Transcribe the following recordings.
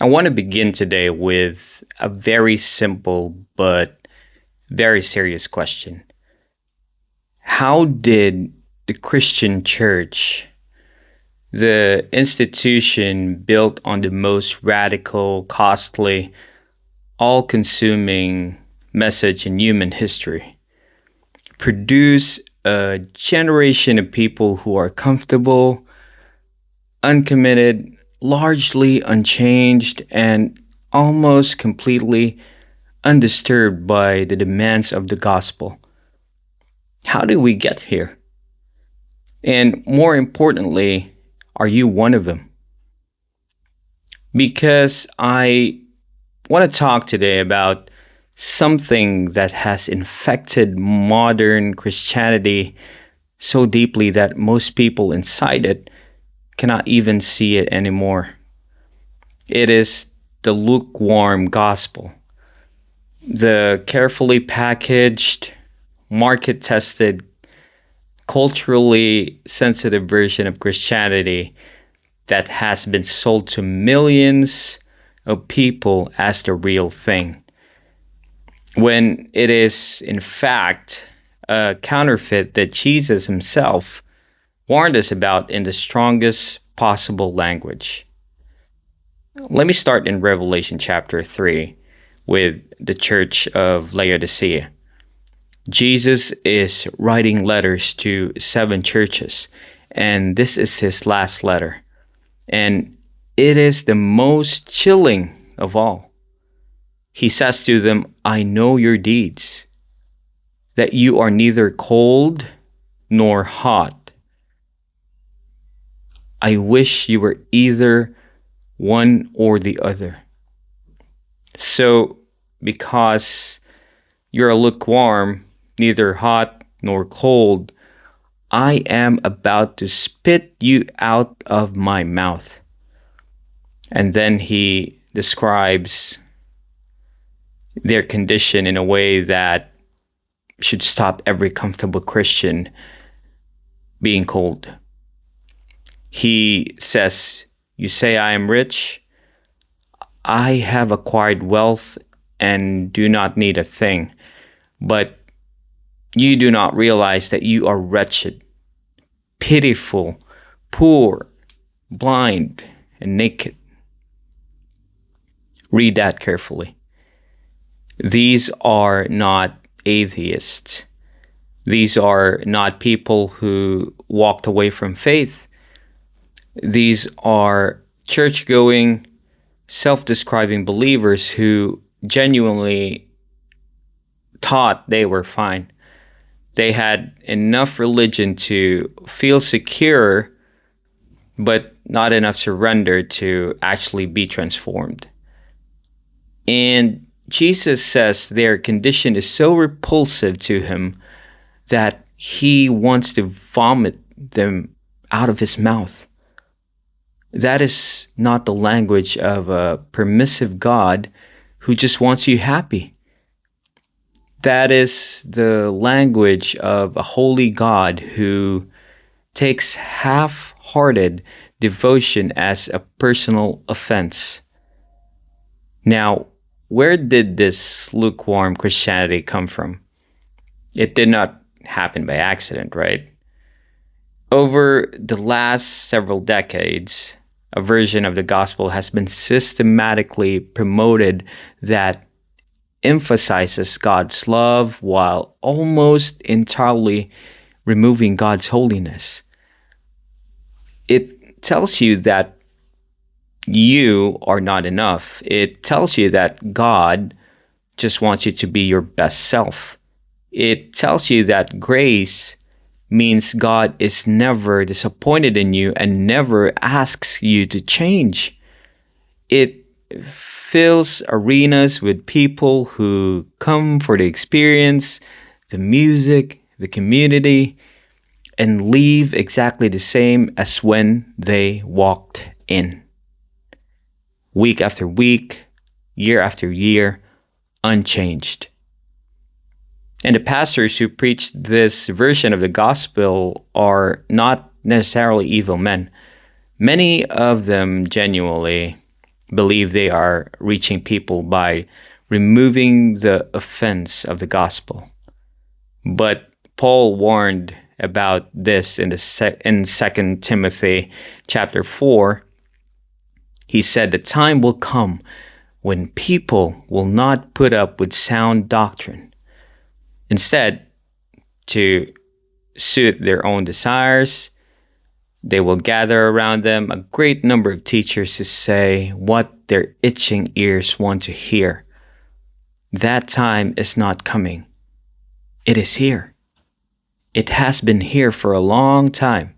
I want to begin today with a very simple but very serious question. How did the Christian church, the institution built on the most radical, costly, all consuming message in human history, produce a generation of people who are comfortable, uncommitted, largely unchanged, and almost completely undisturbed by the demands of the gospel? How did we get here? And more importantly, are you one of them? Because I want to talk today about something that has infected modern Christianity so deeply that most people inside it cannot even see it anymore. It is the lukewarm gospel, the carefully packaged, market-tested, culturally sensitive version of Christianity that has been sold to millions of people as the real thing, when it is, in fact, a counterfeit that Jesus himself warned us about in the strongest possible language. Let me start in Revelation chapter 3 with the church of Laodicea. Jesus is writing letters to 7 churches, and this is his last letter. And it is the most chilling of all. He says to them, I know your deeds, that you are neither cold nor hot. I wish you were either one or the other. So, because you're lukewarm, neither hot nor cold, I am about to spit you out of my mouth. And then he describes their condition in a way that should stop every comfortable Christian being cold. He says, you say I am rich, I have acquired wealth and do not need a thing, but you do not realize that you are wretched, pitiful, poor, blind, and naked. Read that carefully. These are not atheists. These are not people who walked away from faith. These are church-going, self-describing believers who genuinely thought they were fine. They had enough religion to feel secure, but not enough surrender to actually be transformed. And Jesus says their condition is so repulsive to him that he wants to vomit them out of his mouth. That is not the language of a permissive God who just wants you happy. That is the language of a holy God who takes half-hearted devotion as a personal offense. Now, where did this lukewarm Christianity come from? It did not happen by accident, right? Over the last several decades, a version of the gospel has been systematically promoted that emphasizes God's love while almost entirely removing God's holiness. It tells you that you are not enough. It tells you that God just wants you to be your best self. It tells you that grace means God is never disappointed in you and never asks you to change. It fills arenas with people who come for the experience, the music, the community, and leave exactly the same as when they walked in. Week after week, year after year, unchanged. And the pastors who preach this version of the gospel are not necessarily evil men. Many of them genuinely believe they are reaching people by removing the offense of the gospel. But Paul warned about this in 2 Timothy chapter 4. He said, the time will come when people will not put up with sound doctrine. Instead, to suit their own desires, they will gather around them a great number of teachers to say what their itching ears want to hear. That time is not coming. It is here. It has been here for a long time.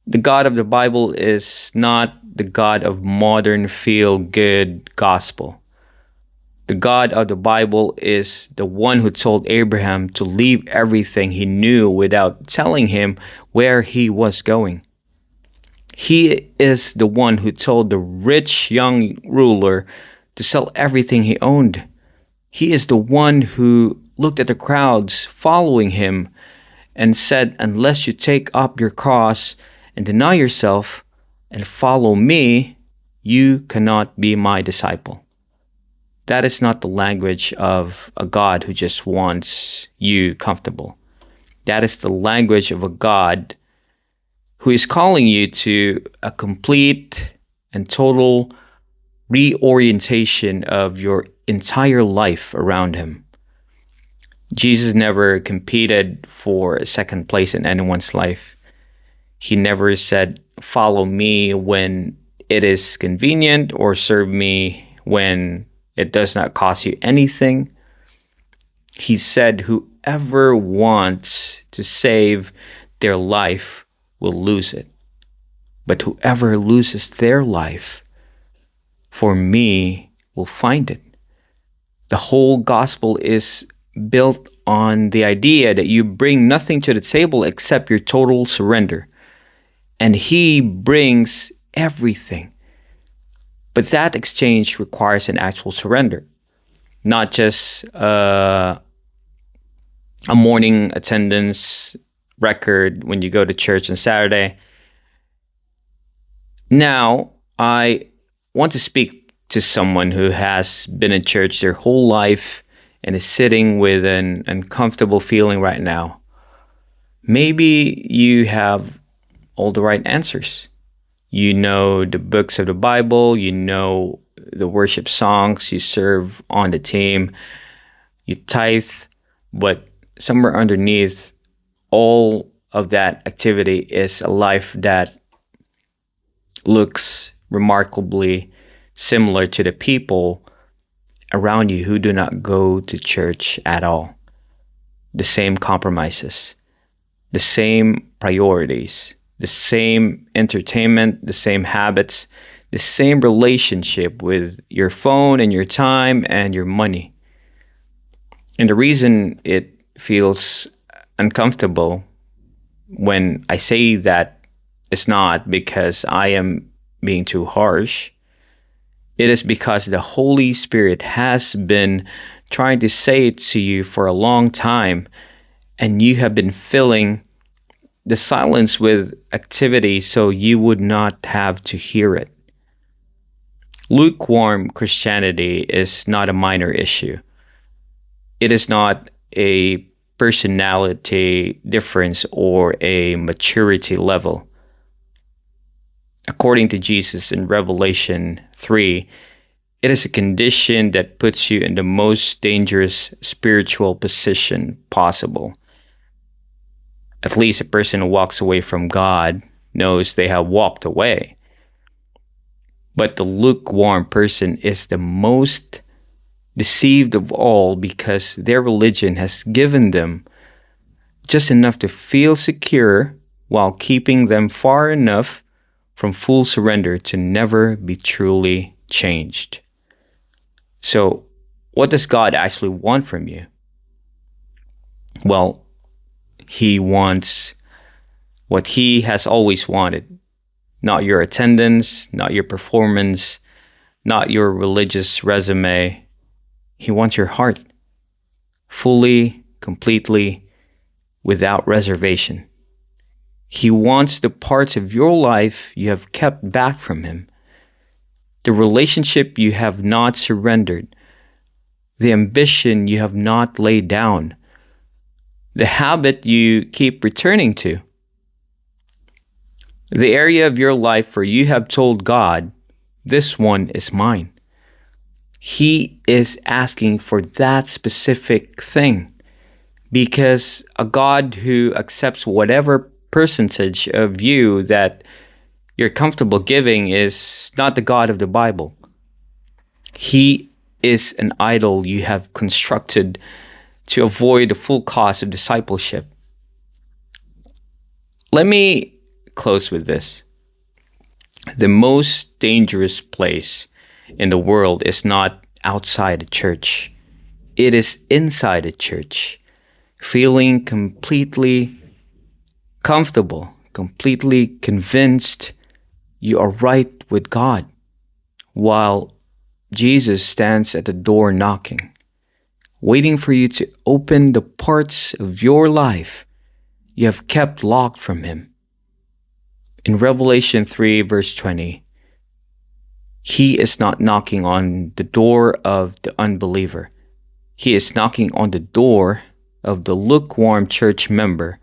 The God of the Bible is not the God of modern feel-good gospel. The God of the Bible is the one who told Abraham to leave everything he knew without telling him where he was going. He is the one who told the rich young ruler to sell everything he owned. He is the one who looked at the crowds following him and said, unless you take up your cross and deny yourself and follow me, you cannot be my disciple. That is not the language of a God who just wants you comfortable. That is the language of a God who is calling you to a complete and total reorientation of your entire life around him. Jesus never competed for a second place in anyone's life. He never said, follow me when it is convenient, or serve me when it does not cost you anything. He said, whoever wants to save their life will lose it. But whoever loses their life for me will find it. The whole gospel is built on the idea that you bring nothing to the table except your total surrender. And he brings everything. But that exchange requires an actual surrender, not just a morning attendance record when you go to church on Saturday. Now, I want to speak to someone who has been in church their whole life and is sitting with an uncomfortable feeling right now. Maybe you have all the right answers. You know the books of the Bible, you know the worship songs, you serve on the team, you tithe, but somewhere underneath all of that activity is a life that looks remarkably similar to the people around you who do not go to church at all. The same compromises, the same priorities, the same entertainment, the same habits, the same relationship with your phone and your time and your money. And the reason it feels uncomfortable when I say that is not because I am being too harsh. It is because the Holy Spirit has been trying to say it to you for a long time, and you have been filling the silence with activity so you would not have to hear it. Lukewarm Christianity is not a minor issue. It is not a personality difference or a maturity level. According to Jesus in Revelation 3, it is a condition that puts you in the most dangerous spiritual position possible. At least a person who walks away from God knows they have walked away. But the lukewarm person is the most deceived of all because their religion has given them just enough to feel secure while keeping them far enough from full surrender to never be truly changed. So, what does God actually want from you? Well, He wants what He has always wanted. Not your attendance, not your performance, not your religious resume. He wants your heart. Fully, completely, without reservation. He wants the parts of your life you have kept back from Him. the relationship you have not surrendered, the ambition you have not laid down, the habit you keep returning to, the area of your life where you have told God, this one is mine. He is asking for that specific thing, because a God who accepts whatever percentage of you that you're comfortable giving is not the God of the Bible. He is an idol you have constructed to avoid the full cost of discipleship. Let me close with this. The most dangerous place in the world is not outside the church. It is inside the church, feeling completely comfortable, completely convinced you are right with God, while Jesus stands at the door knocking, waiting for you to open the parts of your life you have kept locked from Him. In Revelation 3, verse 20, He is not knocking on the door of the unbeliever. He is knocking on the door of the lukewarm church member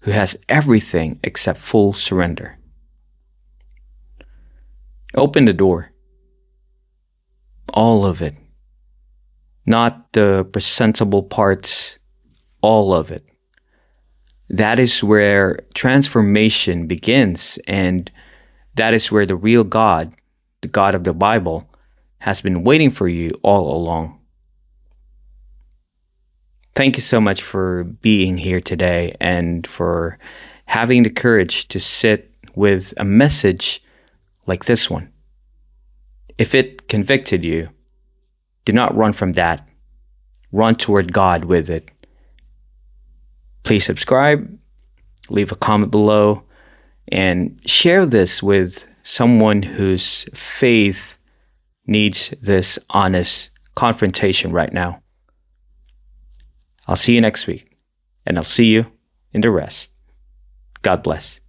who has everything except full surrender. Open the door. All of it. Not the presentable parts, all of it. That is where transformation begins, and that is where the real God, the God of the Bible, has been waiting for you all along. Thank you so much for being here today and for having the courage to sit with a message like this one. If it convicted you, do not run from that. Run toward God with it. Please subscribe, leave a comment below, and share this with someone whose faith needs this honest confrontation right now. I'll see you next week, and I'll see you in the rest. God bless.